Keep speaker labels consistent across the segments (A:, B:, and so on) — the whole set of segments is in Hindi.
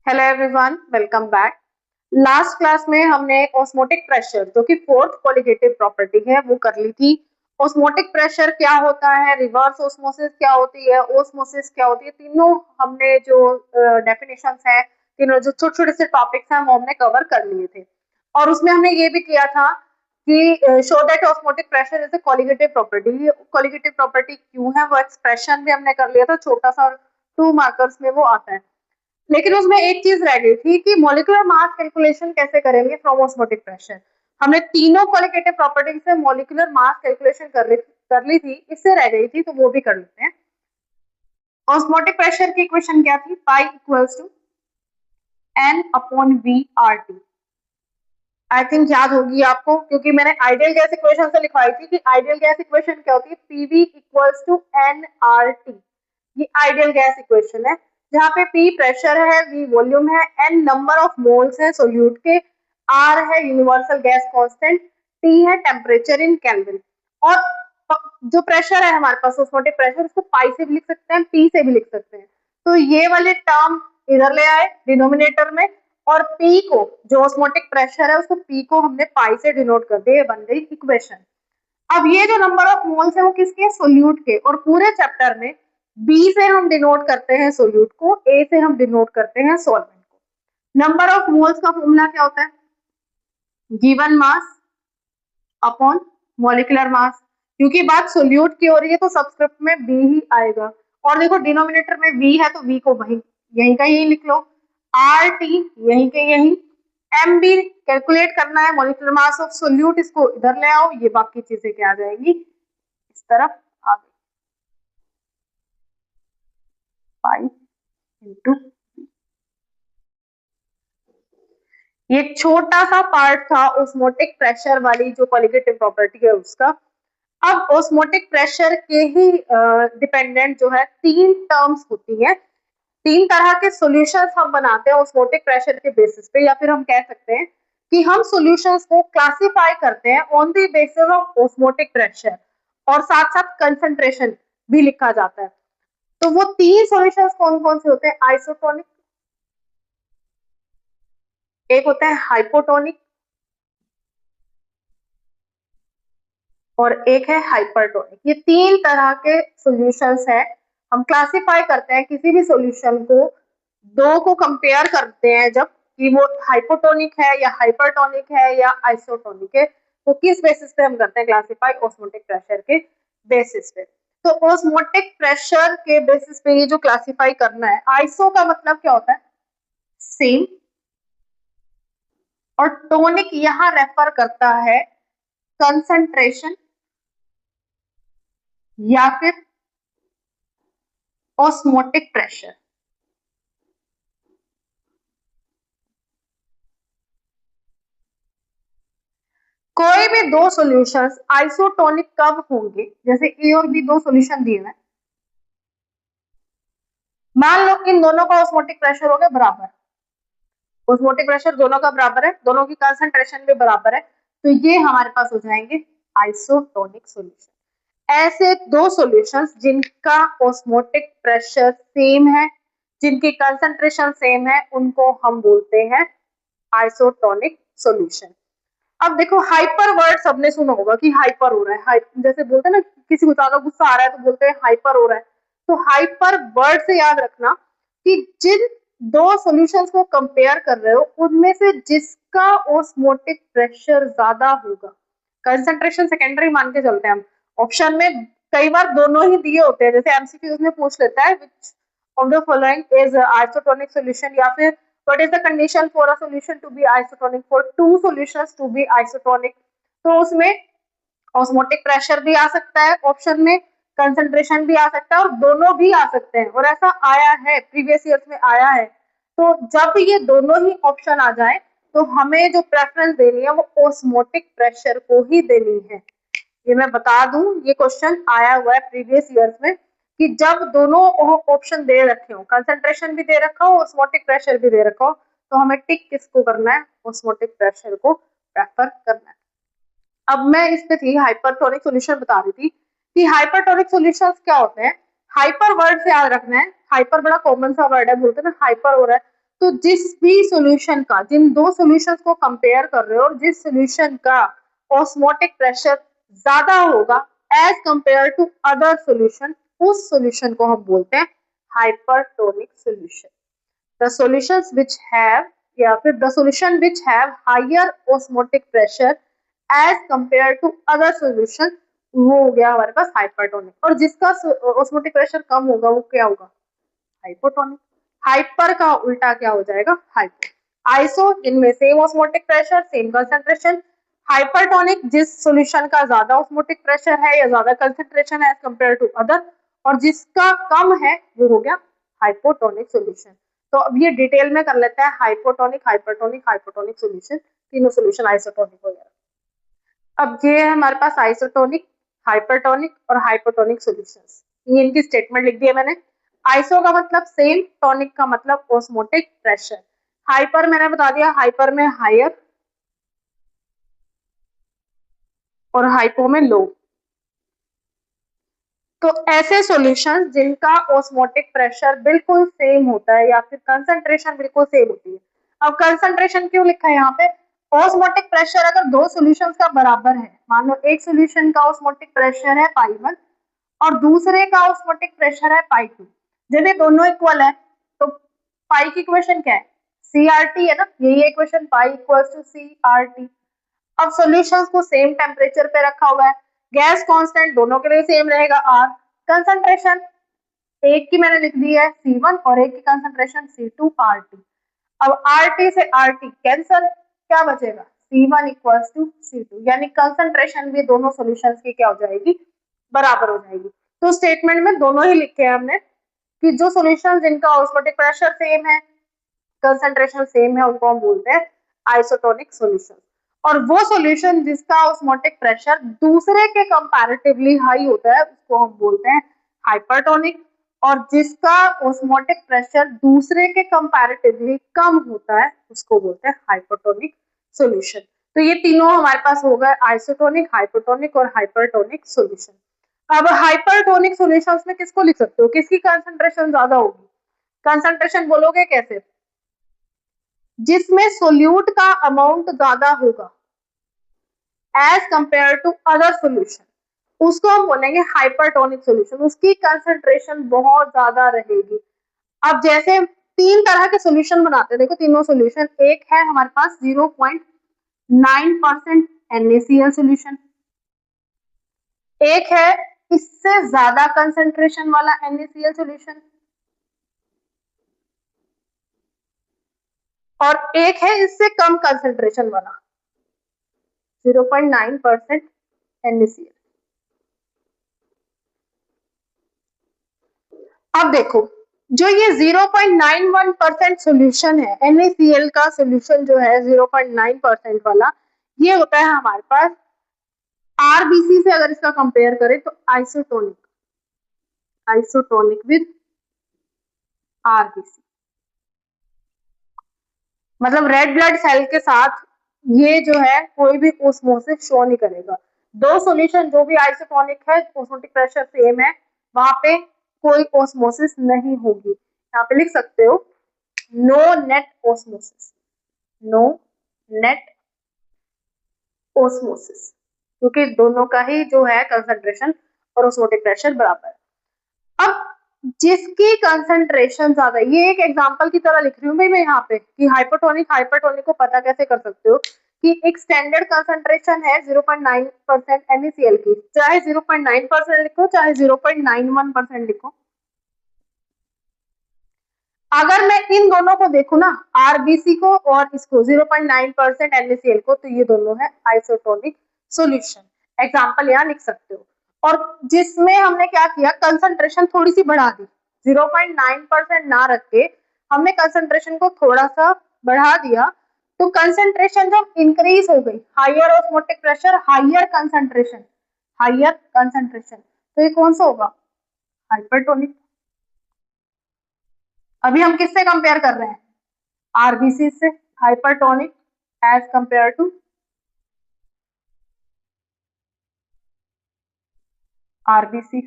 A: Hello everyone, welcome back. Last class में हमने ऑस्मोटिक प्रेशर जो कि फोर्थ क्वालिटेटिव प्रॉपर्टी है वो कर ली थी। ऑस्मोटिक प्रेशर क्या होता है, रिवर्स ऑस्मोसिस क्या होती है, ऑस्मोसिस क्या होती है, तीनों हमने जो डेफिनेशंस है, तीनों जो छोटे छोटे से टॉपिक्स हैं वो हमने कवर कर लिए थे। और उसमें हमने ये भी किया था कि show that osmotic pressure is a colligative property. Colligative property क्यों है वो एक्सप्रेशन भी हमने कर लिया था, छोटा सा 2 मार्कर्स में वो आता है। लेकिन उसमें एक चीज रह गई थी कि मॉलिक्यूलर मास कैलकुलेशन कैसे करेंगे फ्रॉम ऑस्मोटिक प्रेशर। हमने तीनों क्वालिटेटिव प्रॉपर्टी से मॉलिक्यूलर मास कैलकुलेशन कर ली थी, इससे रह गई थी तो वो भी कर लेते हैं। ऑस्मोटिक प्रेशर की इक्वेशन क्या थी? Pi equals to N upon V R T. I think याद होगी आपको, क्योंकि मैंने आइडियल गैस इक्वेशन से लिखवाई थी कि आइडियल गैस इक्वेशन क्या होती है, PV equals to N R T. ये आइडियल गैस इक्वेशन है जहाँ पे P प्रेशर है, V वॉल्यूम है, N नंबर ऑफ मोल्स है सोल्यूट के, R है यूनिवर्सल गैस कांस्टेंट, T है टेम्परेचर इन केल्विन। और जो प्रेशर है हमारे पास ऑस्मोटिक प्रेशर, उसको पाई से भी लिख सकते हैं, P से भी लिख सकते हैं। तो ये वाले टर्म इधर ले आए डिनोमिनेटर में, और P को, जो ऑस्मोटिक प्रेशर है उसको P को हमने पाई से डिनोट कर दिया, बन गई इक्वेशन। अब ये जो नंबर ऑफ मोल्स है वो किसके? सोल्यूट के। और पूरे चैप्टर में B से हम डिनोट करते हैं सोल्यूट को, A से हम डिनोट करते हैं सॉल्वेंट को। नंबर ऑफ मोल्स का फॉर्मूला क्या होता है? Given mass upon molecular mass. क्योंकि बात सोल्यूट की हो रही है तो सबस्क्रिप्ट में B ही आएगा। और देखो डिनोमिनेटर में V है तो V को वही यहीं का यही लिख लो, RT यहीं के यही, MB कैलकुलेट करना है मॉलिक्यूलर मास ऑफ सोल्यूट, इसको इधर ले आओ, ये बाकी चीजें क्या आ जाएंगी इस तरफ आ गई, पाई इंटू। ये छोटा सा पार्ट था ऑस्मोटिक प्रेशर वाली जो कॉलिगेटिव प्रॉपर्टी है उसका। अब ऑस्मोटिक प्रेशर के ही डिपेंडेंट जो है 3 टर्म्स होती है, 3 तरह के सॉल्यूशंस हम बनाते हैं ऑस्मोटिक प्रेशर के बेसिस पे, या फिर हम कह सकते हैं कि हम सॉल्यूशंस को क्लासिफाई करते हैं on the basis of osmotic pressure, और साथ साथ कंसंट्रेशन भी लिखा जाता है। तो वो 3 सॉल्यूशंस कौन कौन से होते हैं? आइसोटोनिक, एक होता है हाइपोटोनिक, और एक है हाइपरटोनिक। ये 3 तरह के सॉल्यूशंस हैं। हम क्लासिफाई करते हैं किसी भी सॉल्यूशन को, दो को कंपेयर करते हैं जब, कि वो हाइपोटोनिक है या हाइपरटोनिक है या आइसोटोनिक है, तो किस बेसिस पे हम करते हैं क्लासिफाई? ऑस्मोटिक प्रेशर के बेसिस पे। तो ऑस्मोटिक प्रेशर के बेसिस पे ये जो क्लासिफाई करना है, आइसो का मतलब क्या होता है? सेम, और टोनिक यहां रेफर करता है कंसंट्रेशन या फिर ऑस्मोटिक प्रेशर। कोई भी दो सॉल्यूशंस आइसोटोनिक कब होंगे? जैसे ए और बी दो सॉल्यूशन दिए हैं, मान लो इन दोनों का ऑस्मोटिक प्रेशर हो गया बराबर, ऑस्मोटिक प्रेशर दोनों का बराबर है, दोनों की कंसंट्रेशन भी बराबर है, तो ये हमारे पास हो जाएंगे आइसोटोनिक सॉल्यूशन। ऐसे दो सॉल्यूशंस जिनका ऑस्मोटिक प्रेशर सेम है, जिनकी कंसंट्रेशन सेम है, उनको हम बोलते हैं आइसोटोनिक सॉल्यूशन। अब देखो हाइपर वर्ड सबने सुना होगा कि हाइपर हो रहा है, जैसे बोलते हैं ना, किसी को ज्यादा गुस्सा आ रहा है तो बोलते हैं हाइपर हो रहा है। तो हाइपर वर्ड से याद रखना कि जिन दो सॉल्यूशंस को कंपेयर कर रहे हो उनमें से जिसका ऑस्मोटिक प्रेशर ज्यादा होगा, कंसंट्रेशन सेकेंडरी मान के चलते हैं हम, ऑप्शन में कई बार दोनों ही दिए होते हैं, जैसे एमसीक्यूज में पूछ लेता है which of the following is isotonic solution, या फिर what is the condition for a solution to be isotonic, for two solutions to be isotonic। तो उसमें ऑस्मोटिक प्रेशर भी आ सकता है ऑप्शन में, कंसंट्रेशन भी आ सकता है, और दोनों भी आ सकते हैं, और ऐसा आया है प्रीवियस ईयर्स में आया है। तो जब ये दोनों ही ऑप्शन आ जाए तो हमें जो प्रेफरेंस देनी है वो ऑस्मोटिक प्रेशर को ही देनी है। ये मैं बता दूं, ये क्वेश्चन आया हुआ है प्रीवियस ईयर्स में कि जब दोनों ऑप्शन दे रखे हो, कंसंट्रेशन भी दे रखा हो, ऑस्मोटिक प्रेशर भी दे रखा हो, तो हमें टिक किसको करना है? ऑस्मोटिक प्रेशर को प्रेफर करना है। अब मैं इस पे थी हाइपरटोनिक सॉल्यूशन बता रही थी कि हाइपरटोनिक सॉल्यूशंस क्या होते हैं। हाइपर वर्ड से याद रखना है, हाइपर बड़ा कॉमन सा वर्ड है, बोलते हैं ना हाइपर हो रहा है, तो जिस भी सॉल्यूशन का, जिन दो सॉल्यूशंस को कंपेयर कर रहे हो और जिस सॉल्यूशन का ऑस्मोटिक प्रेशर ज्यादा होगा as compare to other solution, उस सॉल्यूशन को हम बोलते हैं hypertonic solution. The solutions which have, या फिर the solution which have higher osmotic pressure as compare to other solution, वो हो गया हमारे पास हाइपरटोनिक। और जिसका ऑस्मोटिक प्रेशर कम होगा वो क्या होगा? हाइपोटोनिक। हाइपर का उल्टा क्या हो जाएगा? हाइपो। आइसो, इनमें same osmotic pressure, same concentration. Hypertonic, जिस सॉल्यूशन का ज्यादा ऑस्मोटिक प्रेशर है या ज्यादा कंसंट्रेशन है एज कंपेयर टू अदर, और जिसका कम है वो हो गया हाइपोटोनिक सॉल्यूशन। तो अब ये डिटेल में कर लेते हैं, हाइपोटोनिक, हाइपरटोनिक, हाइपोटोनिक सॉल्यूशन, तीनों सॉल्यूशन आइसोटोनिक वगैरह। अब ये है हमारे पास आइसोटोनिक, हाइपरटोनिक और हाइपोटोनिक सॉल्यूशंस। ये इनकी स्टेटमेंट लिख दी है मैंने। आइसो का मतलब सेम, टोनिक का मतलब ऑस्मोटिक प्रेशर। हाइपर मैंने बता दिया, हाइपर में हायर और हाइपो में लो। तो ऐसे सॉल्यूशंस जिनका ऑस्मोटिक प्रेशर बिल्कुल सेम होता है या फिर कंसंट्रेशन बिल्कुल सेम होती है। अब कंसंट्रेशन क्यों लिखा है यहाँ पे? ऑस्मोटिक प्रेशर अगर दो सॉल्यूशंस का बराबर है, मान लो एक सॉल्यूशन का ऑस्मोटिक प्रेशर है पाई 1 और दूसरे का ऑस्मोटिक प्रेशर है पाई 2, जब ये दोनों इक्वल है तो पाई की इक्वेशन क्या है? CRT है ना, यही equation, pi equals to CRT। अब सॉल्यूशंस को सेम टेम्परेचर पे रखा हुआ है, गैस कांस्टेंट दोनों के लिए सेम रहेगा R। कंसंट्रेशन एक की मैंने लिख दी है C1 और एक की कंसंट्रेशन C2 RT। अब RT से RT कैंसल, क्या बचेगा? C1 इक्वल्स टू C2, यानी कंसंट्रेशन भी दोनों सॉल्यूशंस की क्या हो जाएगी? बराबर हो जाएगी। तो स्टेटमेंट में दोनों ही लिखे हैं हमने कि जो सॉल्यूशन जिनका ऑस्मोटिक प्रेशर सेम है, कंसंट्रेशन सेम है, उनको हम बोलते हैं आइसोटोनिक सॉल्यूशन। और वो सॉल्यूशन जिसका ऑस्मोटिक प्रेशर दूसरे के कंपैरेटिवली हाई होता है उसको हम बोलते हैं हाइपरटोनिक, और जिसका ऑस्मोटिक प्रेशर दूसरे के कंपैरेटिवली कम होता है उसको बोलते हैं हाइपोटोनिक सॉल्यूशन। तो ये तीनों हमारे पास हो गए, आइसोटोनिक, हाइपोटोनिक और हाइपरटोनिक सॉल्यूशन। अब हाइपरटोनिक सॉल्यूशंस में किसको लिख सकते हो? किसकी कंसंट्रेशन ज्यादा होगी? कंसंट्रेशन बोलोगे कैसे? जिसमें सोल्यूट का अमाउंट ज्यादा होगा as compare to other solution, उसको हम बोलेंगे हाइपरटोनिक सॉल्यूशन, उसकी कंसंट्रेशन बहुत ज्यादा रहेगी। अब जैसे तीन तरह के सॉल्यूशन बनाते हैं, देखो तीनों सॉल्यूशन, एक है हमारे पास 0.9% NaCl सॉल्यूशन, एक है इससे ज्यादा कंसंट्रेशन वाला NaCl सॉल्यूशन, और एक है इससे कम कंसंट्रेशन वाला 0.9% NaCl। अब देखो जो ये 0.91% सॉल्यूशन है, NaCl का सॉल्यूशन जो है 0.9% वाला, ये होता है हमारे पास RBC से, अगर इसका कंपेयर करें तो आइसोटोनिक, आइसोटोनिक विद RBC, मतलब रेड ब्लड सेल के साथ ये जो है कोई भी ओस्मोसिस शो नहीं करेगा। दो सॉल्यूशन जो भी आइसोटोनिक है, ऑस्मोटिक प्रेशर सेम है, वहां पे कोई ओस्मोसिस नहीं होगी। यहाँ पे लिख सकते हो no net osmosis, no net osmosis, क्योंकि दोनों का ही जो है कंसंट्रेशन और ऑस्मोटिक प्रेशर बराबर है। अब जिसकी कंसंट्रेशन ज्यादा, ये एक एग्जांपल की तरह लिख रही हूँ भाई मैं यहाँ पे कि हाइपोटोनिक, हाइपरटोनिक को पता कैसे कर सकते हो कि एक स्टैंडर्ड कंसंट्रेशन है 0.9% NaCl की, चाहे 0.9% लिखो चाहे 0.91% लिखो, अगर मैं इन दोनों को देखूं ना, RBC को और इसको 0.9% NaCl को, तो ये दोनों है आइसोटोनिक सॉल्यूशन। एग्जांपल यहाँ लिख सकते हो। और जिसमें हमने क्या किया, कंसंट्रेशन थोड़ी सी बढ़ा दी, 0.9% ना रख के हमने कंसंट्रेशन को थोड़ा सा बढ़ा दिया, तो कंसंट्रेशन जब इंक्रीज हो गई, higher osmotic pressure, higher concentration, higher concentration, तो ये कौन सा होगा? हाइपरटोनिक। अभी हम किससे कंपेयर कर रहे हैं? RBC से, hypertonic as compare to RBC।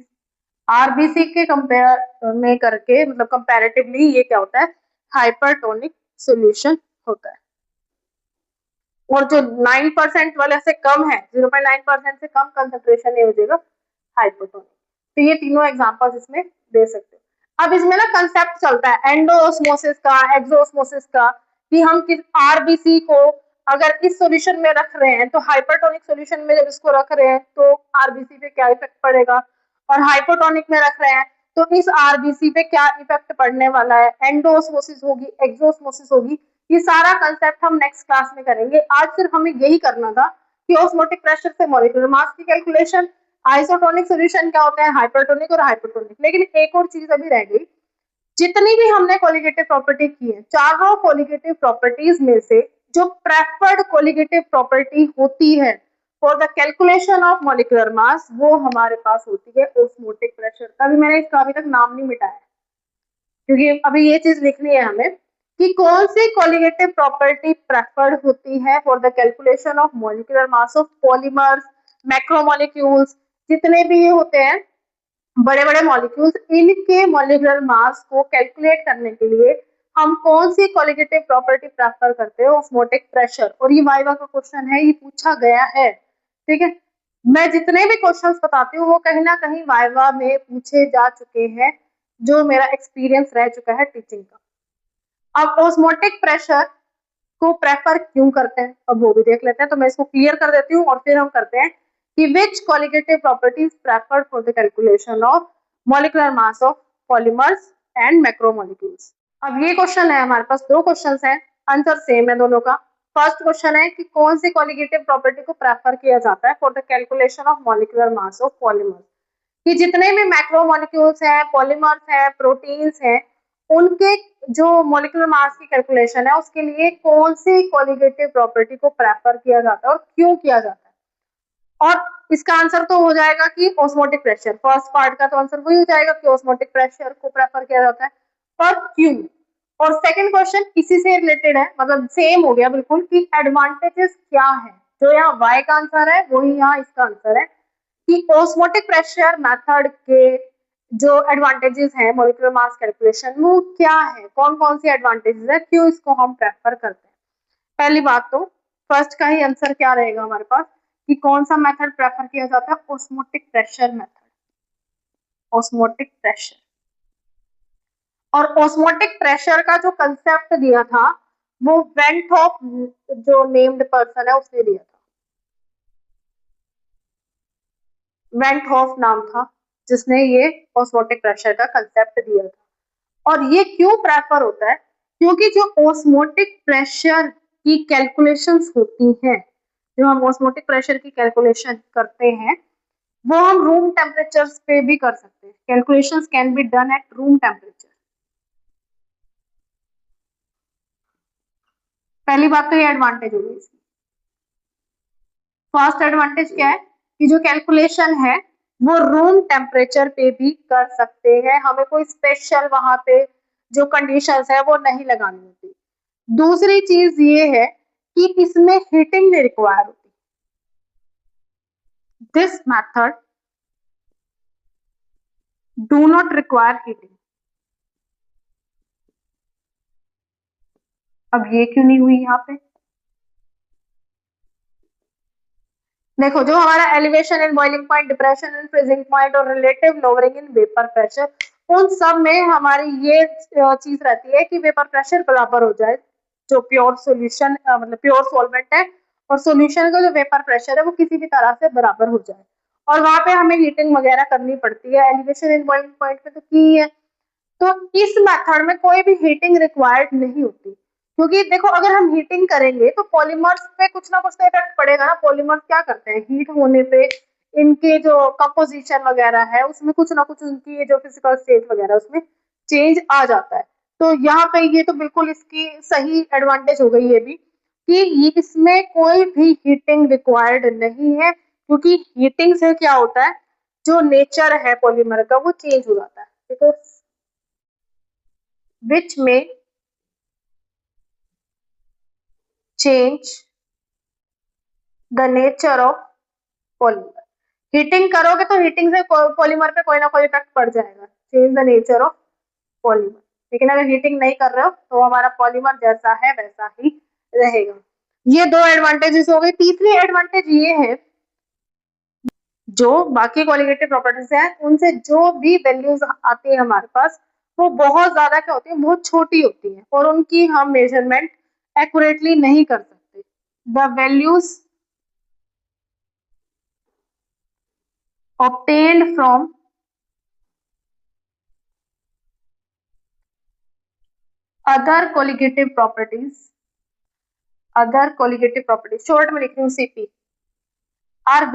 A: RBC के कंपेयर में करके, मतलब कंपैरेटिवली ये क्या होता है? हाइपरटोनिक सोल्यूशन होता है। और जो 9% वाले से कम है, 0.9% से कम कंसेंट्रेशन नहीं हो जाएगा हाइपोटोनिक। तो ये तीनों एग्जांपल्स इसमें दे सकते हो। अब इसमें ना कंसेप्ट चलता है एंडोऑस्मोसिस का, एक्सोऑस्मोसिस का, कि हम किस आरबीसी को अगर इस सॉल्यूशन में रख रहे हैं तो हाइपरटोनिक सॉल्यूशन में जब इसको रख रहे हैं तो आरबीसी पे क्या इफेक्ट पड़ेगा, और हाइपोटोनिक में रख रहे हैं तो इस आरबीसी पे क्या इफेक्ट पड़ने वाला है, एंडोऑस्मोसिस होगी, एक्सोऑस्मोसिस होगी। ये सारा कंसेप्ट हम नेक्स्ट क्लास में करेंगे। आज सिर्फ हमें यही करना था कि ऑस्मोटिक प्रेशर से मॉलिक्यूलर मास की कैलकुलेशन, आइसोटोनिक सॉल्यूशन क्या होता है, हाइपरटोनिक और हाइपोटोनिक। लेकिन एक और चीज अभी रह गई, जितनी भी हमने कोलिगेटिव प्रॉपर्टी की है, चारों कोलिगेटिव प्रॉपर्टीज में से जो प्रेफर्ड कोलिगेटिव प्रॉपर्टी होती है for the calculation of molecular मास, वो हमारे पास होती है ऑस्मोटिक प्रेशर। अभी मैंने इसका अभी तक नाम नहीं मिटाया क्योंकि अभी ये चीज लिखनी है हमें कि कौन सी कोलिगेटिव प्रॉपर्टी प्रेफर्ड होती है for the calculation of molecular mass of polymers, macromolecules, जितने भी ये होते हैं बड़े बड़े मॉलिक्यूल्स, इनके मॉलिक्यूलर मास को कैलकुलेट करने के लिए हम कौन सी कोलिगेटिव प्रॉपर्टी प्रेफर करते हैं, ऑस्मोटिक प्रेशर। और ये वाइवा का क्वेश्चन है, ये पूछा गया है, ठीक है। मैं जितने भी क्वेश्चंस बताती हूँ वो कहीं ना कहीं वाइवा में पूछे जा चुके हैं, जो मेरा एक्सपीरियंस रह चुका है टीचिंग का। अब ऑस्मोटिक प्रेशर को प्रेफर क्यों करते हैं, अब वो भी देख लेते हैं। तो मैं इसको क्लियर कर देती हूँ और फिर हम करते हैं कि which colligative properties preferred for the calculation of molecular mass of polymers and macromolecules. अब ये क्वेश्चन है, हमारे पास दो क्वेश्चन है, आंसर सेम है दोनों का। फर्स्ट क्वेश्चन है कि कौन सी कोलिगेटिव प्रॉपर्टी को प्रेफर किया जाता है for the calculation of molecular mass of polymers, कि जितने भी मैक्रोमोलिक्यूल्स हैं, पॉलीमर्स हैं, प्रोटीन्स हैं, उनके जो मॉलिक्यूलर मास की कैलकुलेशन है उसके लिए कौन सी कोलिगेटिव प्रॉपर्टी को प्रेफर किया जाता है और क्यों किया जाता है। और इसका आंसर तो हो जाएगा कि ऑस्मोटिक प्रेशर, फर्स्ट पार्ट का तो आंसर वही हो जाएगा कि ऑस्मोटिक प्रेशर को प्रेफर किया जाता है, पर क्यों। और सेकंड क्वेश्चन इसी से रिलेटेड है, मतलब सेम हो गया बिल्कुल, कि एडवांटेजेस क्या है। जो यहाँ वाई का आंसर है वही यहाँ इसका आंसर है कि ऑस्मोटिक प्रेशर मेथड के जो एडवांटेजेस हैं मॉलिक्यूलर मास कैलकुलेशन में वो क्या है, कौन कौन सी एडवांटेजेस है, क्यों इसको हम प्रेफर करते हैं। पहली बात तो फर्स्ट का ही आंसर क्या रहेगा हमारे पास कि कौन सा मेथड प्रेफर किया जाता है, osmotic pressure method, osmotic pressure. और ऑस्मोटिक प्रेशर का जो कंसेप्ट दिया था वो वेंट हॉफ जो नेम्ड पर्सन है उसने दिया था, वेंट हॉफ नाम था जिसने ये ऑस्मोटिक प्रेशर का कंसेप्ट दिया था। और ये क्यों प्रेफर होता है, क्योंकि जो ऑस्मोटिक प्रेशर की कैलकुलेशंस होती हैं, जो हम ऑस्मोटिक प्रेशर की कैलकुलेशन करते हैं वो हम रूम टेम्परेचर्स पे भी कर सकते हैं। Calculations can be done at room temperature. पहली बात तो ये एडवांटेज होगी इसकी। फर्स्ट एडवांटेज क्या है कि जो कैलकुलेशन है वो रूम टेम्परेचर पे भी कर सकते हैं, हमें कोई स्पेशल वहां पे जो कंडीशंस है वो नहीं लगानी होती। दूसरी चीज ये है कि इसमें हीटिंग नहीं रिक्वायर होती। This method do not require heating. अब ये क्यों नहीं हुई यहाँ पे, देखो जो हमारा elevation in boiling point, depression in freezing point और relative lowering in vapour pressure, उन सब में हमारी ये चीज रहती है कि वेपर प्रेशर बराबर हो जाए, जो प्योर सॉल्यूशन मतलब प्योर सॉल्वेंट है और सॉल्यूशन का जो वेपर प्रेशर है वो किसी भी तरह से बराबर हो जाए। और वहां पे हमें हीटिंग वगैरह करनी पड़ती है, एलिवेशन इन बॉइलिंग पॉइंट पे तो की है। तो इस मेथड में कोई भी हीटिंग रिक्वायर्ड नहीं होती, क्योंकि देखो अगर हम हीटिंग करेंगे तो पॉलीमर्स पे कुछ ना कुछ तो इफेक्ट पड़ेगा ना। पॉलीमर्स क्या करते हैं, हीट होने पे इनके जो कंपोजिशन वगैरह है उसमें कुछ ना कुछ उनकी जो फिजिकल स्टेट वगैरह उसमें चेंज आ जाता है। तो यहाँ पे ये तो बिल्कुल इसकी सही एडवांटेज हो गई ये भी कि इसमें कोई भी हीटिंग रिक्वायर्ड नहीं है, क्योंकि हीटिंग से क्या होता है जो नेचर है पॉलीमर का वो चेंज हो जाता है, because which may change the nature of polymer। Heating करोगे तो हीटिंग से पॉलीमर पे कोई ना कोई इफेक्ट पड़ जाएगा, change the nature of polymer. लेकिन अगर हीटिंग नहीं कर रहे हो तो हमारा पॉलीमर जैसा है वैसा ही रहेगा। ये 2 एडवांटेजेस हो गई। तीसरी एडवांटेज ये है, जो बाकी क्वालिटेटिव प्रॉपर्टीज हैं उनसे जो भी वैल्यूज आती है हमारे पास, वो बहुत ज्यादा क्या होती है, बहुत छोटी होती है और उनकी हम मेजरमेंट एक्यूरेटली नहीं कर सकते। The values obtained from other colligative properties, short में लिख रही हूँ CP, are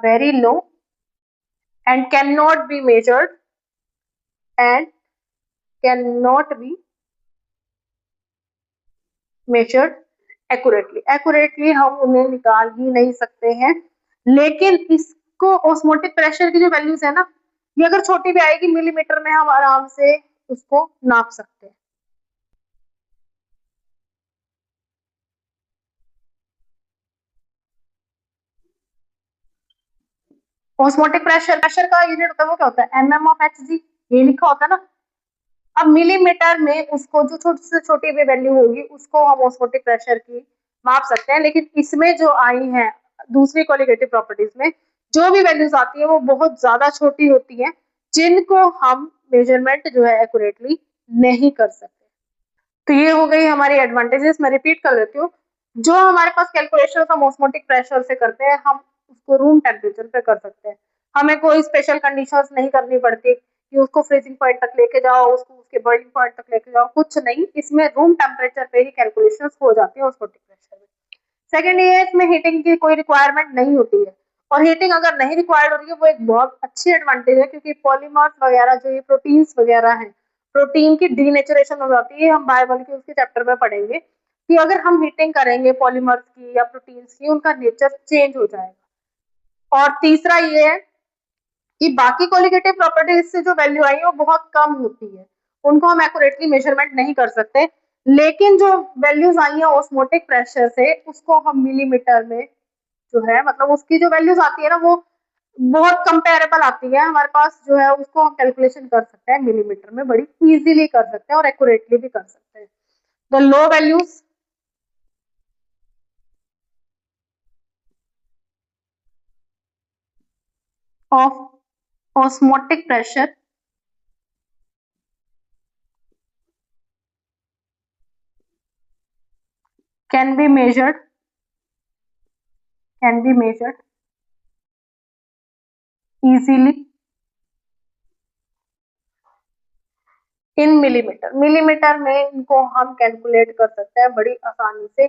A: very low and cannot be measured and cannot be measured accurately हम उन्हें निकाल ही नहीं सकते हैं। लेकिन इसको ऑस्मोटिक प्रेशर की जो वैल्यूज है ना, ये अगर छोटी भी आएगी मिलीमीटर में, हम आराम से उसको नाप सकते हैं। ऑस्मोटिक प्रेशर का यूनिट होता है वो क्या होता है, mm/Hg, ये लिखा होता है ना। अब मिलीमीटर में उसको जो छोटी से छोटी भी वैल्यू होगी उसको हम ऑस्मोटिक प्रेशर की माप सकते हैं। लेकिन इसमें जो आई है दूसरी क्वालिटेटिव प्रॉपर्टीज में जो भी वैल्यूज आती है वो बहुत ज्यादा छोटी होती है, जिनको हम मेजरमेंट जो है एक्यूरेटली नहीं कर सकते। तो ये हो गई हमारी एडवांटेजेस। मैं रिपीट कर देती हूँ, जो हमारे पास कैलकुलेशन हम ऑस्मोटिक प्रेशर से करते हैं, हम उसको रूम टेम्परेचर पे कर सकते हैं। हमें कोई स्पेशल कंडीशंस नहीं करनी पड़ती कि उसको फ्रीजिंग पॉइंट तक लेके जाओ, उसको उसके बॉइलिंग पॉइंट तक लेके जाओ, कुछ नहीं। इसमें रूम टेम्परेचर पे ही कैलकुलेशन हो जाती है ऑस्मोटिक प्रेशर में। सेकेंड ये है, इसमें हीटिंग की कोई रिक्वायरमेंट नहीं होती है, और हीटिंग अगर नहीं रिक्वायर्ड हो रही है वो एक बहुत अच्छी एडवांटेज है, क्योंकि पॉलीमर्स वगैरह जो ये प्रोटीन्स वगैरह हैं, प्रोटीन की डीनेचुरेशन हो जाती है। हम बायोलॉजी के चैप्टर में पढ़ेंगे कि अगर हम हीटिंग करेंगे पॉलीमर्स की या प्रोटीन्स की, उनका नेचर चेंज हो जाएगा। और तीसरा ये है कि बाकी क्वालिटेटिव प्रॉपर्टीज से जो वैल्यू आई है वो बहुत कम होती है, उनको हम एक्यूरेटली मेजरमेंट नहीं कर सकते। लेकिन जो वैल्यूज आई है ऑस्मोटिक प्रेशर से, उसको हम मिलीमीटर में जो है, मतलब उसकी जो वैल्यूज आती है ना, वो बहुत कंपेरेबल आती है हमारे पास जो है, उसको हम कैलकुलेशन कर सकते हैं मिलीमीटर में, बड़ी इजीली कर सकते हैं और एक्यूरेटली भी कर सकते हैं। The low values of osmotic pressure can be measured easily in millimetre में इनको हम कैलकुलेट कर सकते हैं बड़ी आसानी से।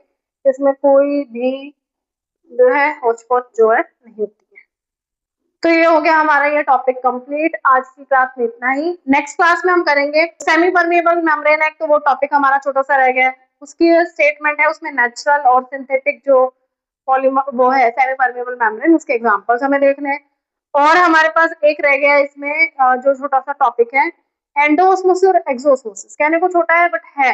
A: इसमें कोई भी जो है होचपोच जो है नहीं होती है। तो ये हो गया हमारा ये टॉपिक कंप्लीट। आज की क्लास में इतना ही। नेक्स्ट क्लास में हम करेंगे सेमी परमेबल मेम्ब्रेन है, तो वो टॉपिक हमारा छोटा सा रह गया है। उसकी स्टेटमेंट है, उसमें नेचुरल और सिंथेटिक जो पॉलीमर वो है सेमी परमेबल मेम्ब्रेन, उसके एग्जांपल्स हमें देखने हैं। और हमारे पास एक रह गया है इसमें जो छोटा सा टॉपिक है, एंडोऑस्मोसिस और एक्सोऑस्मोसिस। कहने को छोटा है बट है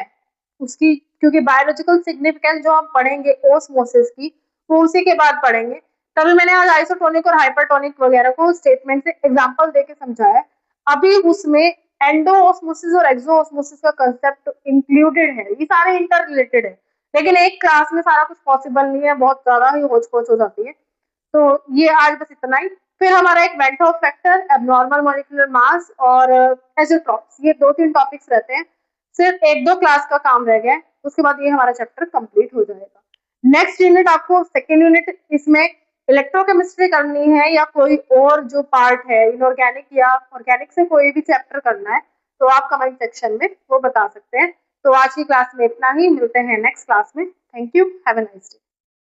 A: उसकी, क्योंकि बायोलॉजिकल सिग्निफिकेंस जो हम पढ़ेंगे ओस्मोसिस की, वो उसी के बाद पढ़ेंगे। तभी मैंने आज आइसोटोनिक और हाइपरटोनिक वगैरह को स्टेटमेंट से एग्जांपल देके समझाया। अभी उसमें एंडोऑस्मोसिस और एक्सोऑस्मोसिस का कंसेप्ट इंक्लूडेड है, ये सारे इंटर रिलेटेड है। लेकिन एक क्लास में सारा कुछ पॉसिबल नहीं है, बहुत ज्यादा ही होच पोच हो जाती है। तो ये आज बस इतना ही। फिर हमारा एक went of factor, abnormal molecular mass और एज़ोट्रॉप्स, ये 2-3 टॉपिक्स रहते हैं। सिर्फ 1-2 क्लास का काम रह गया है, उसके बाद ये हमारा चैप्टर कंप्लीट हो जाएगा। नेक्स्ट यूनिट आपको सेकेंड यूनिट, इसमें इलेक्ट्रोकेमिस्ट्री करनी है या कोई और जो पार्ट है इनऑर्गेनिक या ऑर्गेनिक से कोई भी चैप्टर करना है, तो आप कमेंट सेक्शन में वो बता सकते हैं। तो आज की क्लास में इतना ही, मिलते हैं नेक्स्ट क्लास में। Thank you, have a nice day.